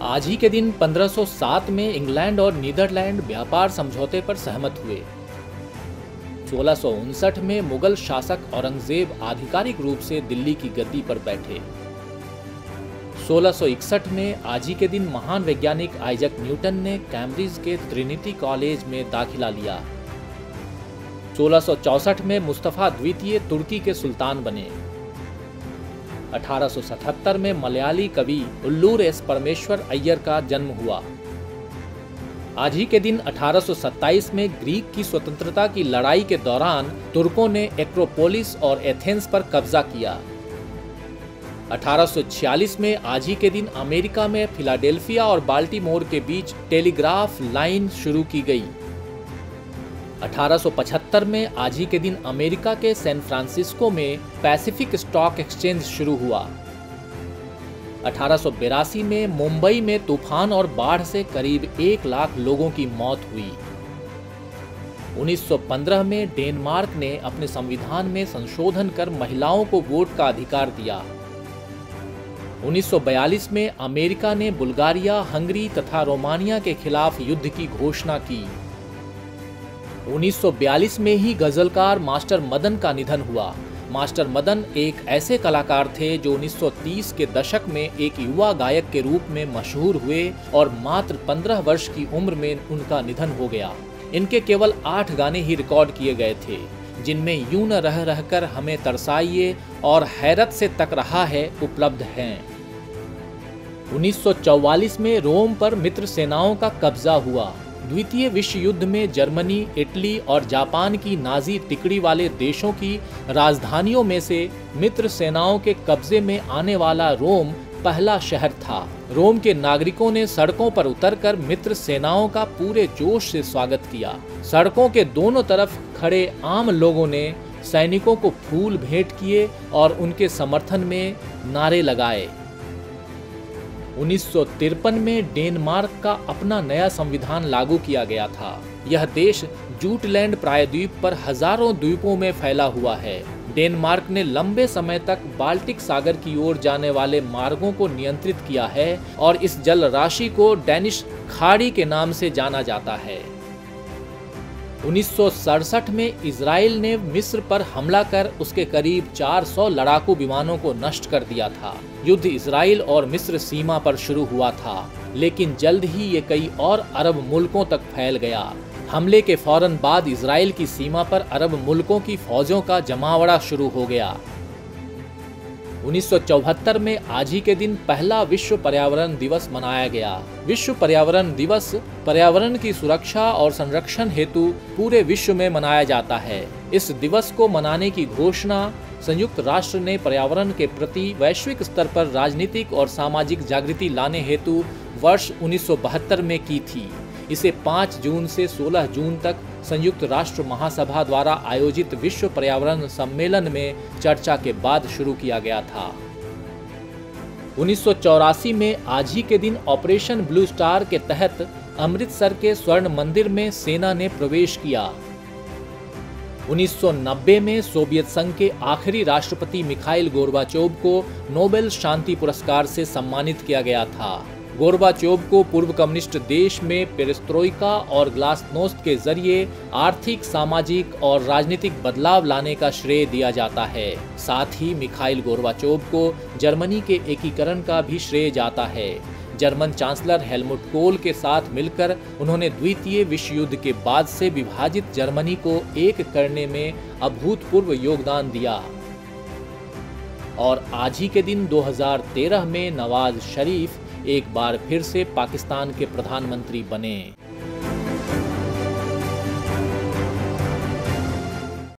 आज ही के दिन 1507 में इंग्लैंड और नीदरलैंड व्यापार समझौते पर सहमत हुए। 1659 में मुगल शासक औरंगजेब आधिकारिक रूप से दिल्ली की गद्दी पर बैठे। 1661 में आज ही के दिन महान वैज्ञानिक आइजैक न्यूटन ने कैम्ब्रिज के ट्रिनिटी कॉलेज में दाखिला लिया। 1664 में मुस्तफा द्वितीय तुर्की के सुल्तान बने। 1877 में मलयाली कवि उल्लूर एस परमेश्वर अय्यर का जन्म हुआ। आज ही के दिन 1827 में ग्रीक की स्वतंत्रता की लड़ाई के दौरान तुर्कों ने एक्रोपोलिस और एथेंस पर कब्जा किया। 1846 में आज ही के दिन अमेरिका में फिलाडेल्फिया और बाल्टीमोर के बीच टेलीग्राफ लाइन शुरू की गई। 1875 में आज ही के दिन अमेरिका के सैन फ्रांसिस्को में पैसिफिक स्टॉक एक्सचेंज शुरू हुआ। 1882 में मुंबई में तूफान और बाढ़ से करीब 1 लाख लोगों की मौत हुई। 1915 में डेनमार्क ने अपने संविधान में संशोधन कर महिलाओं को वोट का अधिकार दिया। 1942 में अमेरिका ने बुल्गारिया, हंगरी तथा रोमानिया के खिलाफ युद्ध की घोषणा की। 1942 में ही गजलकार मास्टर मदन का निधन हुआ। मास्टर मदन एक ऐसे कलाकार थे जो 1930 के दशक में एक युवा गायक के रूप में मशहूर हुए और मात्र 15 वर्ष की उम्र में उनका निधन हो गया। इनके केवल 8 गाने ही रिकॉर्ड किए गए थे, जिनमें यूं न रह रहकर हमें तरसाइए और हैरत से तक रहा है उपलब्ध हैं। 1944 में रोम पर मित्र सेनाओं का कब्जा हुआ। द्वितीय विश्व युद्ध में जर्मनी, इटली और जापान की नाजी टिकड़ी वाले देशों की राजधानियों में से मित्र सेनाओं के कब्जे में आने वाला रोम पहला शहर था। रोम के नागरिकों ने सड़कों पर उतरकर मित्र सेनाओं का पूरे जोश से स्वागत किया। सड़कों के दोनों तरफ खड़े आम लोगों ने सैनिकों को फूल भेंट किए और उनके समर्थन में नारे लगाए। 1953 में डेनमार्क का अपना नया संविधान लागू किया गया था। यह देश जूटलैंड प्रायद्वीप पर हजारों द्वीपों में फैला हुआ है। डेनमार्क ने लंबे समय तक बाल्टिक सागर की ओर जाने वाले मार्गों को नियंत्रित किया है और इस जल राशि को डैनिश खाड़ी के नाम से जाना जाता है। 1967 में इजराइल ने मिस्र पर हमला कर उसके करीब 400 लड़ाकू विमानों को नष्ट कर दिया था। युद्ध इजराइल और मिस्र सीमा पर शुरू हुआ था, लेकिन जल्द ही ये कई और अरब मुल्कों तक फैल गया। हमले के फौरन बाद इजराइल की सीमा पर अरब मुल्कों की फौजों का जमावड़ा शुरू हो गया। 1974 में आज ही के दिन पहला विश्व पर्यावरण दिवस मनाया गया। विश्व पर्यावरण दिवस पर्यावरण की सुरक्षा और संरक्षण हेतु पूरे विश्व में मनाया जाता है। इस दिवस को मनाने की घोषणा संयुक्त राष्ट्र ने पर्यावरण के प्रति वैश्विक स्तर पर राजनीतिक और सामाजिक जागृति लाने हेतु वर्ष 1972 में की थी। इसे 5 जून से 16 जून तक संयुक्त राष्ट्र महासभा द्वारा आयोजित विश्व पर्यावरण सम्मेलन में चर्चा के बाद शुरू किया गया था। 1984 में आज ही के दिन ऑपरेशन ब्लू स्टार के तहत अमृतसर के स्वर्ण मंदिर में सेना ने प्रवेश किया। 1990 में सोवियत संघ के आखिरी राष्ट्रपति मिखाइल गोर्बाचोव को नोबेल शांति पुरस्कार से सम्मानित किया गया था। गोर्बाचोव को पूर्व कम्युनिस्ट देश में पेरेस्ट्रोइका और ग्लासनोस्ट के जरिए आर्थिक, सामाजिक और राजनीतिक बदलाव लाने का श्रेय दिया जाता है। साथ ही मिखाइल गोर्बाचोव को जर्मनी के एकीकरण का भी श्रेय जाता है। जर्मन चांसलर हेलमुट कोल के साथ मिलकर उन्होंने द्वितीय विश्व युद्ध के बाद से विभाजित जर्मनी को एक करने में अभूतपूर्व योगदान दिया। और आज ही के दिन 2013 में नवाज शरीफ एक बार फिर से पाकिस्तान के प्रधानमंत्री बने।